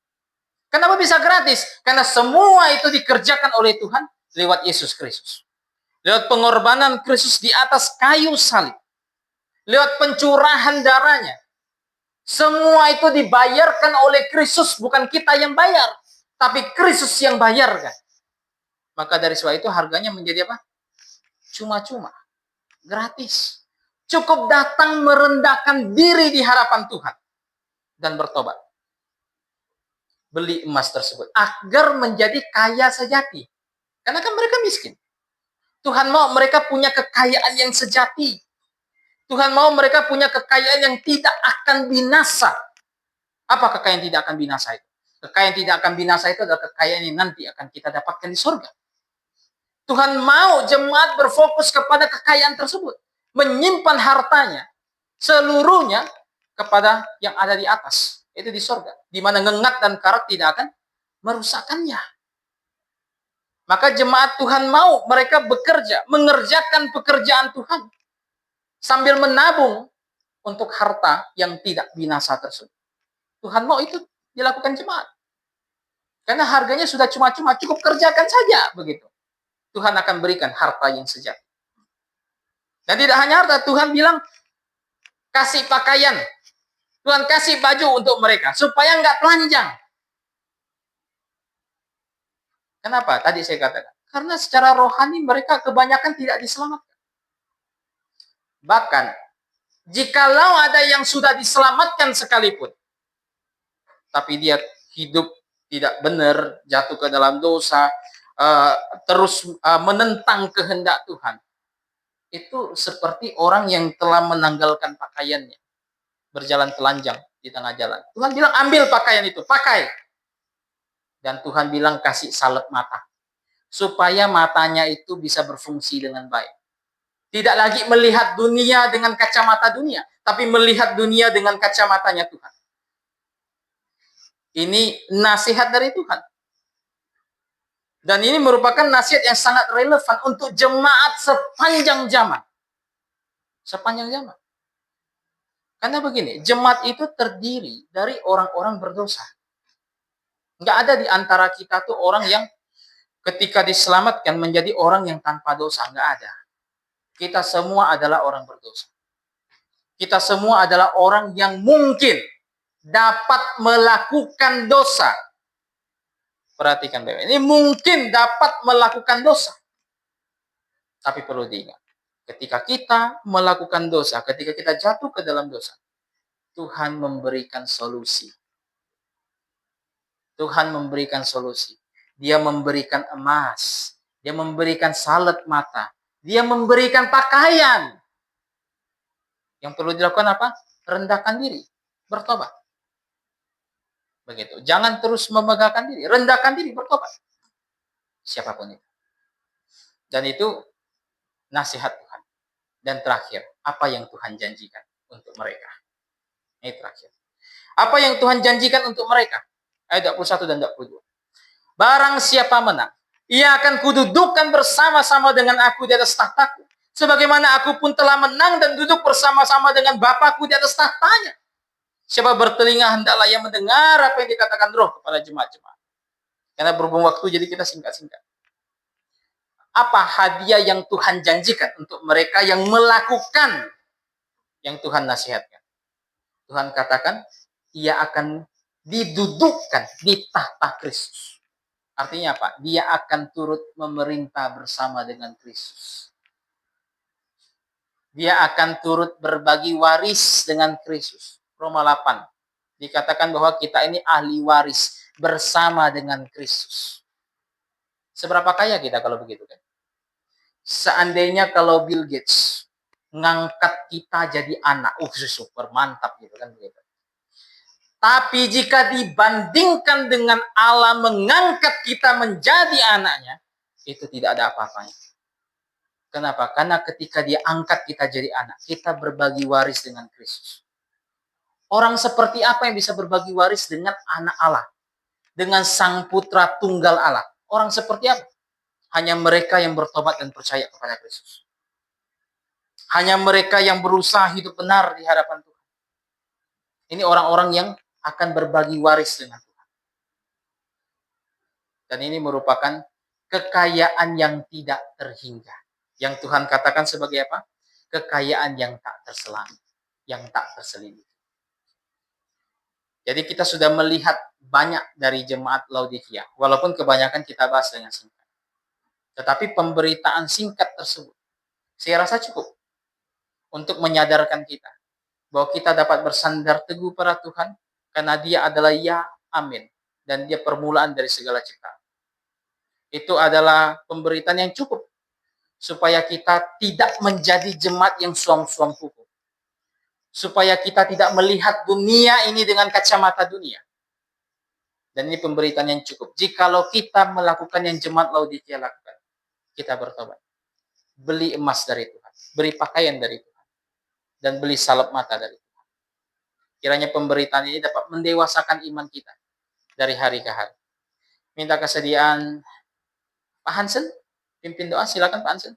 Kenapa bisa gratis? Karena semua itu dikerjakan oleh Tuhan lewat Yesus Kristus. Lewat pengorbanan Kristus di atas kayu salib. Lewat pencurahan darahnya. Semua itu dibayarkan oleh Kristus, bukan kita yang bayar, tapi Kristus yang bayarkan. Maka dari sebab itu harganya menjadi apa? Cuma-cuma, gratis. Cukup datang merendahkan diri di hadapan Tuhan dan bertobat. Beli emas tersebut agar menjadi kaya sejati. Karena kan mereka miskin. Tuhan mau mereka punya kekayaan yang sejati. Tuhan mau mereka punya kekayaan yang tidak akan binasa. Apa kekayaan yang tidak akan binasa itu? Kekayaan yang tidak akan binasa itu adalah kekayaan yang nanti akan kita dapatkan di surga. Tuhan mau jemaat berfokus kepada kekayaan tersebut. Menyimpan hartanya seluruhnya kepada yang ada di atas. Itu di surga. Di mana ngengat dan karat tidak akan merusakkannya. Maka jemaat Tuhan mau mereka bekerja, mengerjakan pekerjaan Tuhan sambil menabung untuk harta yang tidak binasa tersebut. Tuhan mau itu dilakukan jemaat. Karena harganya sudah cuma-cuma, cukup kerjakan saja begitu. Tuhan akan berikan harta yang sejati. Dan tidak hanya harta, Tuhan bilang kasih pakaian. Tuhan kasih baju untuk mereka supaya nggak telanjang. Kenapa? Tadi saya katakan. Karena secara rohani mereka kebanyakan tidak diselamatkan. Bahkan, jikalau ada yang sudah diselamatkan sekalipun, tapi dia hidup tidak benar, jatuh ke dalam dosa, terus menentang kehendak Tuhan, itu seperti orang yang telah menanggalkan pakaiannya, berjalan telanjang di tengah jalan. Tuhan bilang, ambil pakaian itu, pakai. Dan Tuhan bilang, kasih salet mata. Supaya matanya itu bisa berfungsi dengan baik. Tidak lagi melihat dunia dengan kacamata dunia, tapi melihat dunia dengan kacamatanya Tuhan. Ini nasihat dari Tuhan. Dan ini merupakan nasihat yang sangat relevan untuk jemaat sepanjang zaman. Sepanjang zaman. Karena begini, jemaat itu terdiri dari orang-orang berdosa. Nggak ada di antara kita tuh orang yang ketika diselamatkan menjadi orang yang tanpa dosa. Nggak ada. Kita semua adalah orang berdosa. Kita semua adalah orang yang mungkin dapat melakukan dosa. Perhatikan, Bapak. Ini mungkin dapat melakukan dosa. Tapi perlu diingat, ketika kita melakukan dosa, ketika kita jatuh ke dalam dosa, Tuhan memberikan solusi. Tuhan memberikan solusi. Dia memberikan emas. Dia memberikan salet mata. Dia memberikan pakaian. Yang perlu dilakukan apa? Rendahkan diri. Bertobat. Begitu. Jangan terus memegahkan diri. Rendahkan diri, bertobat. Siapapun itu. Dan itu nasihat Tuhan. Dan terakhir, apa yang Tuhan janjikan untuk mereka. Ini terakhir. Apa yang Tuhan janjikan untuk mereka? Ayat 21 dan 22. Barang siapa menang, ia akan kududukkan bersama-sama dengan aku di atas tahtaku. Sebagaimana aku pun telah menang dan duduk bersama-sama dengan Bapakku di atas tahtanya. Siapa bertelinga hendaklah ia mendengar apa yang dikatakan Roh kepada jemaat-jemaat. Karena berhubung waktu jadi kita singkat-singkat. Apa hadiah yang Tuhan janjikan untuk mereka yang melakukan yang Tuhan nasihatkan? Tuhan katakan, ia akan didudukkan di tahta Kristus. Artinya apa? Dia akan turut memerintah bersama dengan Kristus. Dia akan turut berbagi waris dengan Kristus. Roma 8. Dikatakan bahwa kita ini ahli waris bersama dengan Kristus. Seberapa kaya kita kalau begitu kan? Seandainya kalau Bill Gates ngangkat kita jadi anak, super mantap gitu kan begitu. Tapi jika dibandingkan dengan Allah mengangkat kita menjadi anaknya, itu tidak ada apa-apanya. Kenapa? Karena ketika dia angkat kita jadi anak, kita berbagi waris dengan Kristus. Orang seperti apa yang bisa berbagi waris dengan anak Allah? Dengan sang putra tunggal Allah. Orang seperti apa? Hanya mereka yang bertobat dan percaya kepada Kristus. Hanya mereka yang berusaha hidup benar di hadapan Tuhan. Ini orang-orang yang akan berbagi waris dengan Tuhan. Dan ini merupakan kekayaan yang tidak terhingga. Yang Tuhan katakan sebagai apa? Kekayaan yang tak terselang, yang tak terselimut. Jadi kita sudah melihat banyak dari jemaat Laodikia, walaupun kebanyakan kita bahas dengan singkat. Tetapi pemberitaan singkat tersebut, saya rasa cukup untuk menyadarkan kita bahwa kita dapat bersandar teguh pada Tuhan, karena Dia adalah Ya, Amin, dan Dia permulaan dari segala ciptaan. Itu adalah pemberitaan yang cukup supaya kita tidak menjadi jemaat yang suam-suam kuku. Supaya kita tidak melihat dunia ini dengan kacamata dunia. Dan ini pemberitaan yang cukup. Jikalau kita melakukan yang jemaat Laodikia lakukan, kita bertobat. Beli emas dari Tuhan. Beri pakaian dari Tuhan. Dan beli salep mata dari Tuhan. Kiranya pemberitaan ini dapat mendewasakan iman kita dari hari ke hari. Minta kesediaan Pak Hansen, pimpin doa, silakan Pak Hansen.